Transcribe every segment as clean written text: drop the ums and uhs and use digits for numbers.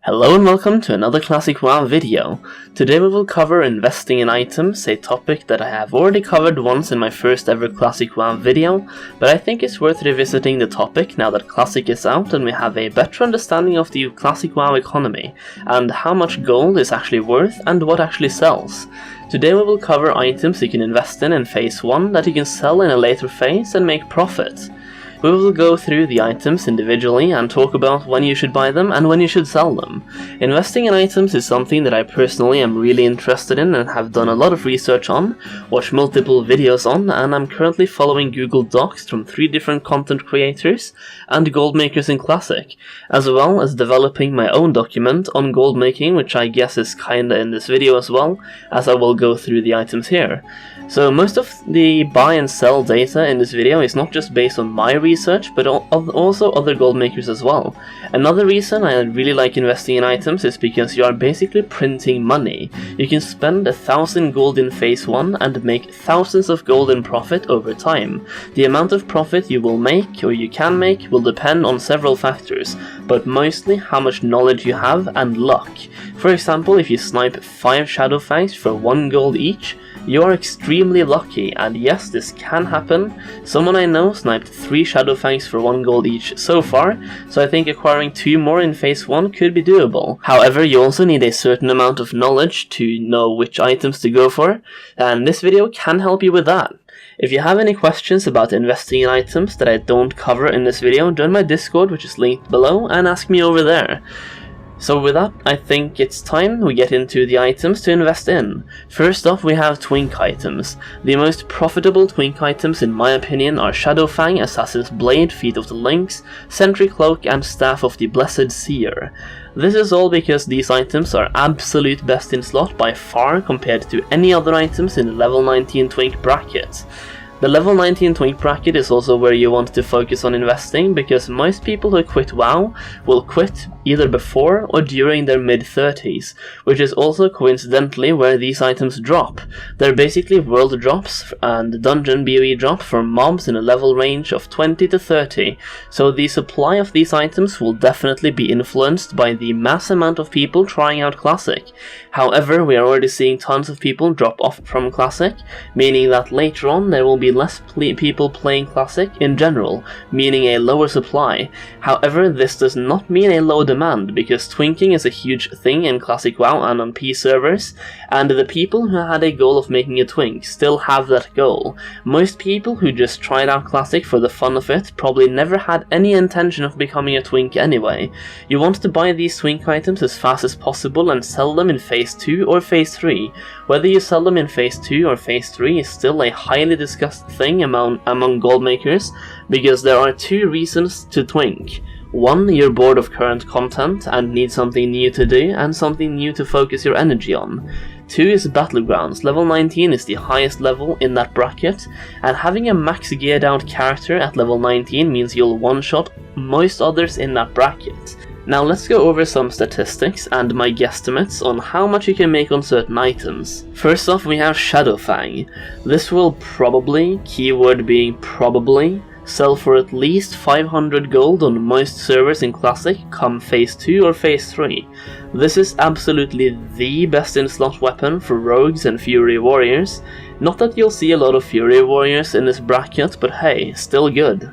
Hello and welcome to another Classic WoW video. Today we will cover investing in items, a topic that I have already covered once in my first ever Classic WoW video, but I think it's worth revisiting the topic now that Classic is out and we have a better understanding of the Classic WoW economy, and how much gold is actually worth and what actually sells. Today we will cover items you can invest in Phase 1 that you can sell in a later phase and make profit. We will go through the items individually and talk about when you should buy them and when you should sell them. Investing in items is something that I personally am really interested in and have done a lot of research on, watched multiple videos on, and I'm currently following Google Docs from 3 different content creators and gold makers in Classic, as well as developing my own document on gold making, which I guess is kinda in this video as well, as I will go through the items here. So most of the buy and sell data in this video is not just based on my research, but also other gold makers as well. Another reason I really like investing in items is because you are basically printing money. You can spend 1,000 gold in Phase 1 and make thousands of gold in profit over time. The amount of profit you will make, or you can make, will depend on several factors, but mostly how much knowledge you have and luck. For example, if you snipe 5 Shadowfangs for 1 gold each, you are extremely lucky, and yes, this can happen. Someone I know sniped 3 Shadowfangs for 1 gold each so far, so I think acquiring 2 more in Phase 1 could be doable. However, you also need a certain amount of knowledge to know which items to go for, and this video can help you with that. If you have any questions about investing in items that I don't cover in this video, join my Discord, which is linked below, and ask me over there. So with that, I think it's time we get into the items to invest in. First off, we have Twink Items. The most profitable Twink Items in my opinion are Shadowfang, Assassin's Blade, Feet of the Lynx, Sentry Cloak and Staff of the Blessed Seer. This is all because these items are absolute best in slot by far compared to any other items in the level 19 Twink bracket. The level 19 Twink bracket is also where you want to focus on investing, because most people who quit WoW will quit either before or during their mid-30s, which is also coincidentally where these items drop. They're basically world drops and dungeon BoE drop for mobs in a level range of 20 to 30, so the supply of these items will definitely be influenced by the mass amount of people trying out Classic. However, we are already seeing tons of people drop off from Classic, meaning that later on there will be less people playing Classic in general, meaning a lower supply. However, this does not mean a low demand, because twinking is a huge thing in Classic WoW and on P servers, and the people who had a goal of making a twink still have that goal. Most people who just tried out Classic for the fun of it probably never had any intention of becoming a twink anyway. You want to buy these twink items as fast as possible and sell them in Phase 2 or Phase 3. Whether you sell them in Phase 2 or Phase 3 is still a highly discussed thing among gold makers, because there are 2 reasons to twink. 1, you're bored of current content and need something new to do and something new to focus your energy on. 2 is Battlegrounds. Level 19 is the highest level in that bracket, and having a max geared out character at level 19 means you'll one-shot most others in that bracket. Now let's go over some statistics and my guesstimates on how much you can make on certain items. First off, we have Shadowfang. This will probably, keyword being probably, sell for at least 500 gold on most servers in Classic come Phase 2 or Phase 3. This is absolutely the best in slot weapon for rogues and Fury Warriors. Not that you'll see a lot of Fury Warriors in this bracket, but hey, still good.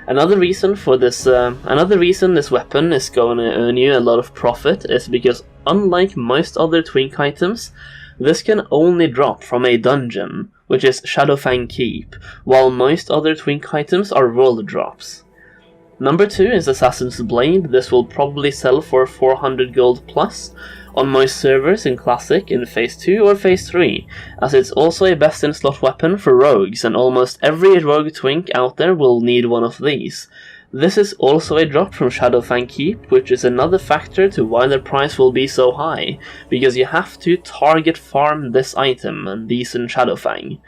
Another reason this weapon is going to earn you a lot of profit is because, unlike most other Twink items, this can only drop from a dungeon, which is Shadowfang Keep, while most other Twink items are world drops. Number 2 is Assassin's Blade. This will probably sell for 400 gold plus on most servers in Classic in Phase 2 or Phase 3, as it's also a best in slot weapon for rogues, and almost every rogue twink out there will need one of these. This is also a drop from Shadowfang Keep, which is another factor to why their price will be so high, because you have to target farm this item and these in Shadowfang.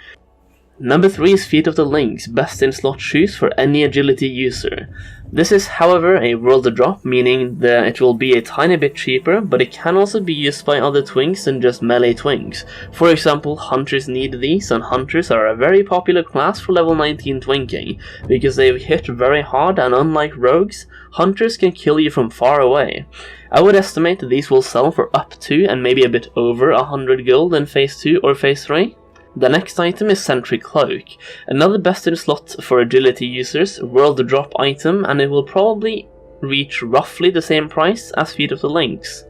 Number 3 is Feet of the Lynx, best in slot shoes for any agility user. This is, however, a world drop, meaning that it will be a tiny bit cheaper, but it can also be used by other twinks than just melee twinks. For example, hunters need these, and hunters are a very popular class for level 19 twinking, because they hit very hard, and unlike rogues, hunters can kill you from far away. I would estimate that these will sell for up to, and maybe a bit over, 100 gold in Phase 2 or Phase 3. The next item is Sentry Cloak, another best in slot for agility users, world drop item, and it will probably reach roughly the same price as Feet of the Lynx.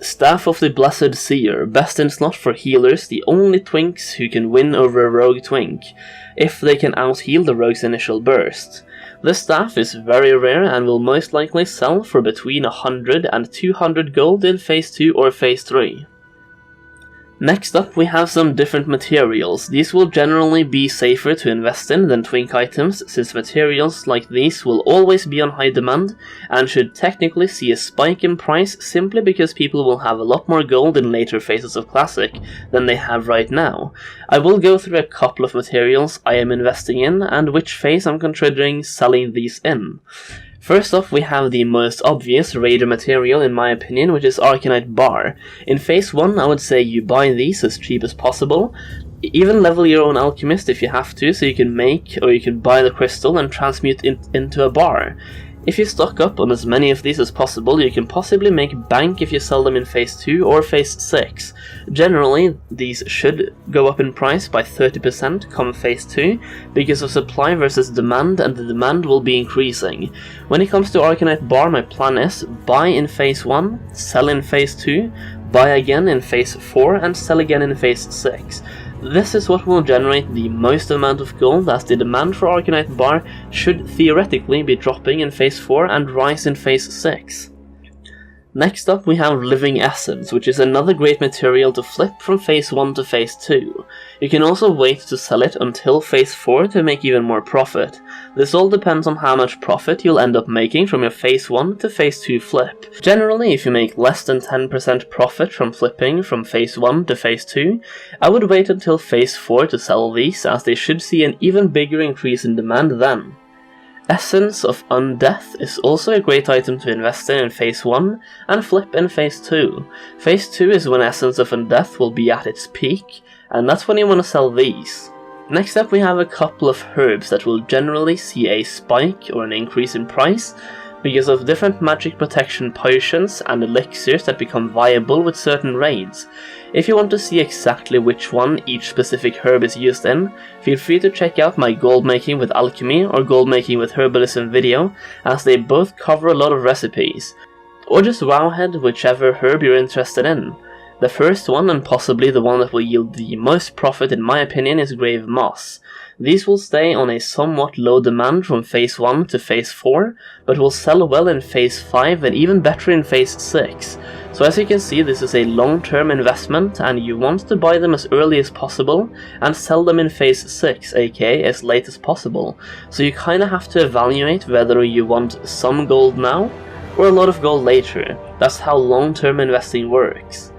Staff of the Blessed Seer, best in slot for healers, the only twinks who can win over a rogue twink, if they can out-heal the rogue's initial burst. This staff is very rare and will most likely sell for between 100 and 200 gold in Phase 2 or Phase 3. Next up, we have some different materials. These will generally be safer to invest in than Twink Items, since materials like these will always be on high demand and should technically see a spike in price simply because people will have a lot more gold in later phases of Classic than they have right now. I will go through a couple of materials I am investing in and which phase I'm considering selling these in. First off, we have the most obvious raider material in my opinion, which is Arcanite Bar. In Phase 1, I would say you buy these as cheap as possible. Even level your own alchemist if you have to, so you can make or you can buy the crystal and transmute it into a bar. If you stock up on as many of these as possible, you can possibly make bank if you sell them in Phase 2 or Phase 6. Generally, these should go up in price by 30% come Phase 2, because of supply versus demand, and the demand will be increasing. When it comes to Arcanite Bar, my plan is buy in Phase 1, sell in Phase 2, buy again in Phase 4, and sell again in Phase 6. This is what will generate the most amount of gold, as the demand for Arcanite Bar should theoretically be dropping in Phase 4 and rise in Phase 6. Next up, we have Living Essence, which is another great material to flip from Phase 1 to Phase 2. You can also wait to sell it until Phase 4 to make even more profit. This all depends on how much profit you'll end up making from your Phase 1 to Phase 2 flip. Generally, if you make less than 10% profit from flipping from Phase 1 to Phase 2, I would wait until Phase 4 to sell these, as they should see an even bigger increase in demand then. Essence of Undeath is also a great item to invest in Phase 1 and flip in Phase 2. Phase 2 is when Essence of Undeath will be at its peak, and that's when you want to sell these. Next up, we have a couple of herbs that will generally see a spike or an increase in price because of different magic protection potions and elixirs that become viable with certain raids. If you want to see exactly which one each specific herb is used in, feel free to check out my gold making with alchemy or gold making with herbalism video, as they both cover a lot of recipes. Or just wowhead whichever herb you're interested in. The first one, and possibly the one that will yield the most profit in my opinion, is Grave Moss. These will stay on a somewhat low demand from Phase 1 to Phase 4, but will sell well in Phase 5 and even better in Phase 6. So as you can see, this is a long-term investment, and you want to buy them as early as possible and sell them in Phase 6, aka as late as possible. So you kinda have to evaluate whether you want some gold now or a lot of gold later. That's how long-term investing works.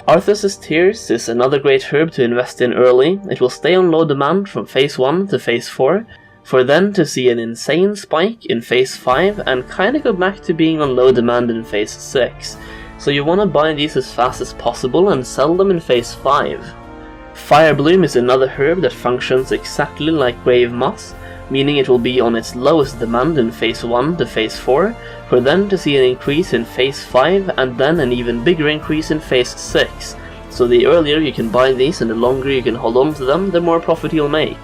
Arthas's Tears is another great herb to invest in early. It will stay on low demand from Phase 1 to Phase 4, for then to see an insane spike in Phase 5 and kinda go back to being on low demand in Phase 6. So you wanna buy these as fast as possible and sell them in Phase 5. Firebloom is another herb that functions exactly like Grave Moss, meaning it will be on its lowest demand in Phase 1 to Phase 4, for then to see an increase in Phase 5 and then an even bigger increase in Phase 6. So the earlier you can buy these and the longer you can hold on to them, the more profit you'll make.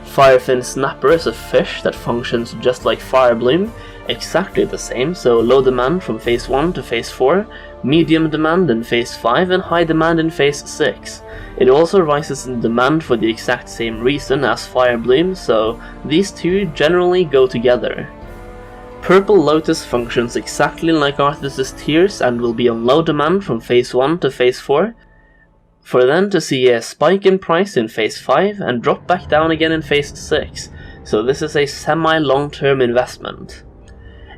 Firefin Snapper is a fish that functions just like Firebloom, exactly the same, so low demand from Phase 1 to Phase 4, medium demand in Phase 5 and high demand in Phase 6. It also rises in demand for the exact same reason as Firebloom, so these two generally go together. Purple Lotus functions exactly like Arthas's Tears and will be on low demand from Phase 1 to Phase 4, for then to see a spike in price in Phase 5 and drop back down again in Phase 6, so this is a semi-long-term investment.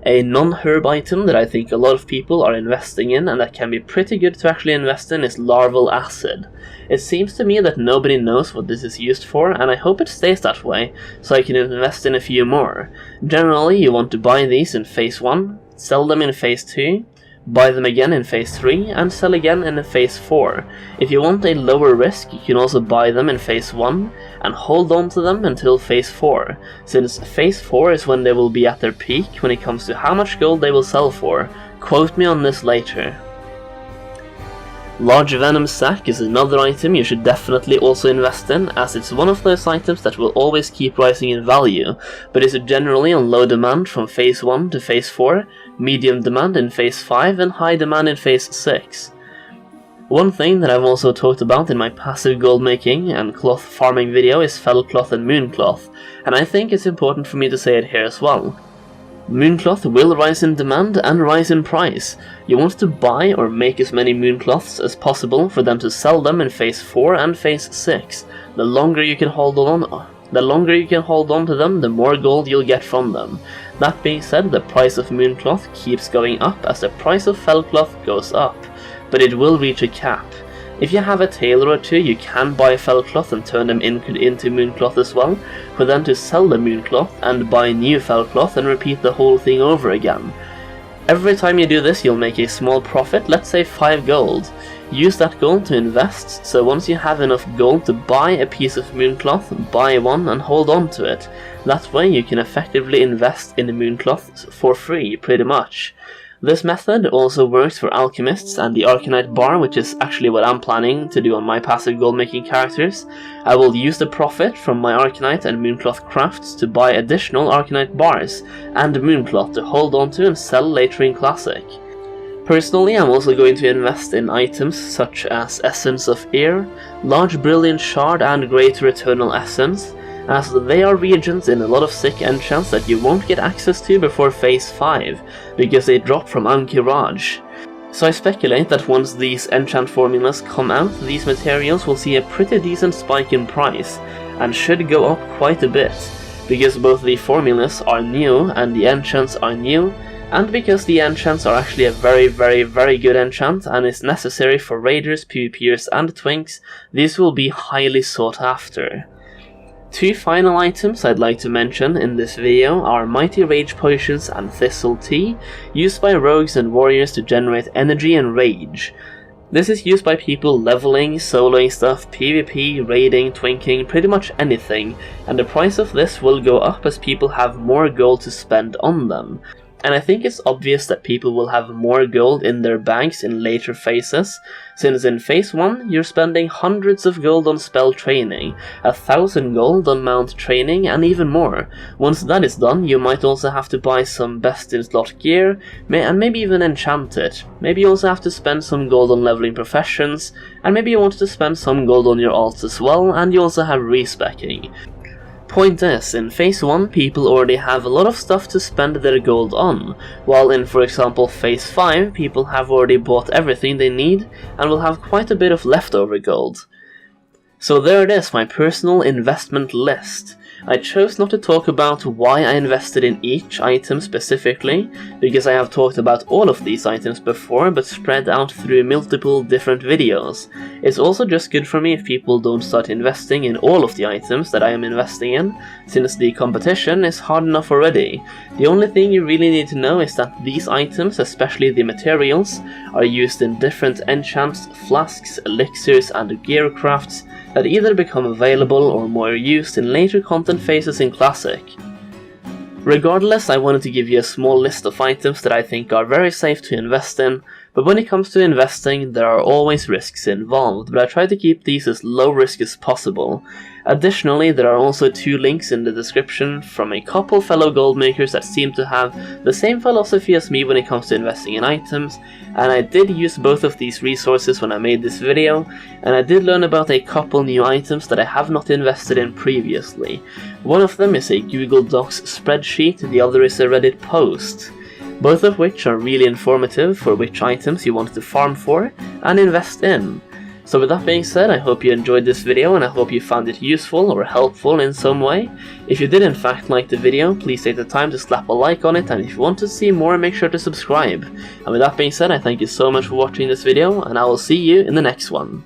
A non-herb item that I think a lot of people are investing in and that can be pretty good to actually invest in is larval acid. It seems to me that nobody knows what this is used for, and I hope it stays that way, so I can invest in a few more. Generally, you want to buy these in phase 1, sell them in phase 2, buy them again in phase 3, and sell again in phase 4. If you want a lower risk, you can also buy them in phase 1 and hold on to them until phase 4, since phase 4 is when they will be at their peak when it comes to how much gold they will sell for. Quote me on this later. Large Venom Sack is another item you should definitely also invest in, as it's one of those items that will always keep rising in value, but is generally on low demand from phase 1 to phase 4, medium demand in phase 5 and high demand in phase 6. One thing that I've also talked about in my passive gold making and cloth farming video is fell cloth and moon cloth, and I think it's important for me to say it here as well. Mooncloth will rise in demand and rise in price. You want to buy or make as many mooncloths as possible for them to sell them in phase 4 and phase 6. The longer you can hold on to them, the more gold you'll get from them. That being said, the price of mooncloth keeps going up as the price of fellcloth goes up, but it will reach a cap. If you have a tailor or two, you can buy fellcloth and turn them into mooncloth as well, for them to sell the mooncloth and buy new fellcloth and repeat the whole thing over again. Every time you do this, you'll make a small profit, let's say 5 gold. Use that gold to invest, so once you have enough gold to buy a piece of mooncloth, buy one and hold on to it. That way you can effectively invest in the mooncloths for free, pretty much. This method also works for alchemists and the Arcanite bar, which is actually what I'm planning to do on my passive gold making characters. I will use the profit from my Arcanite and mooncloth crafts to buy additional Arcanite bars and mooncloth to hold on to and sell later in Classic. Personally, I'm also going to invest in items such as Essence of Air, Large Brilliant Shard and Greater Eternal Essence, as they are reagents in a lot of sick enchants that you won't get access to before phase 5, because they drop from Ankh-Raj. So I speculate that once these enchant formulas come out, these materials will see a pretty decent spike in price, and should go up quite a bit, because both the formulas are new and the enchants are new, and because the enchants are actually a very good enchant and is necessary for raiders, PvPers and twinks. These will be highly sought after. 2 final items I'd like to mention in this video are Mighty Rage Potions and Thistle Tea, used by rogues and warriors to generate energy and rage. This is used by people leveling, soloing stuff, PvP, raiding, twinking, pretty much anything, and the price of this will go up as people have more gold to spend on them. And I think it's obvious that people will have more gold in their banks in later phases, since in phase 1 you're spending hundreds of gold on spell training, 1,000 gold on mount training and even more. Once that is done, you might also have to buy some best in slot gear, and maybe even enchant it. Maybe you also have to spend some gold on leveling professions, and maybe you want to spend some gold on your alts as well, and you also have respecking. Point is, in phase 1 people already have a lot of stuff to spend their gold on, while in, for example, phase 5 people have already bought everything they need and will have quite a bit of leftover gold. So there it is, my personal investment list. I chose not to talk about why I invested in each item specifically, because I have talked about all of these items before, but spread out through multiple different videos. It's also just good for me if people don't start investing in all of the items that I am investing in, since the competition is hard enough already. The only thing you really need to know is that these items, especially the materials, are used in different enchants, flasks, elixirs and gear crafts that either become available or more used in later content phases in Classic. Regardless, I wanted to give you a small list of items that I think are very safe to invest in, but when it comes to investing, there are always risks involved, but I try to keep these as low risk as possible. Additionally, there are also 2 links in the description from a couple fellow gold makers that seem to have the same philosophy as me when it comes to investing in items, and I did use both of these resources when I made this video, and I did learn about a couple new items that I have not invested in previously. One of them is a Google Docs spreadsheet, the other is a Reddit post, both of which are really informative for which items you want to farm for and invest in. So with that being said, I hope you enjoyed this video and I hope you found it useful or helpful in some way. If you did in fact like the video, please take the time to slap a like on it, and if you want to see more, make sure to subscribe. And with that being said, I thank you so much for watching this video, and I will see you in the next one.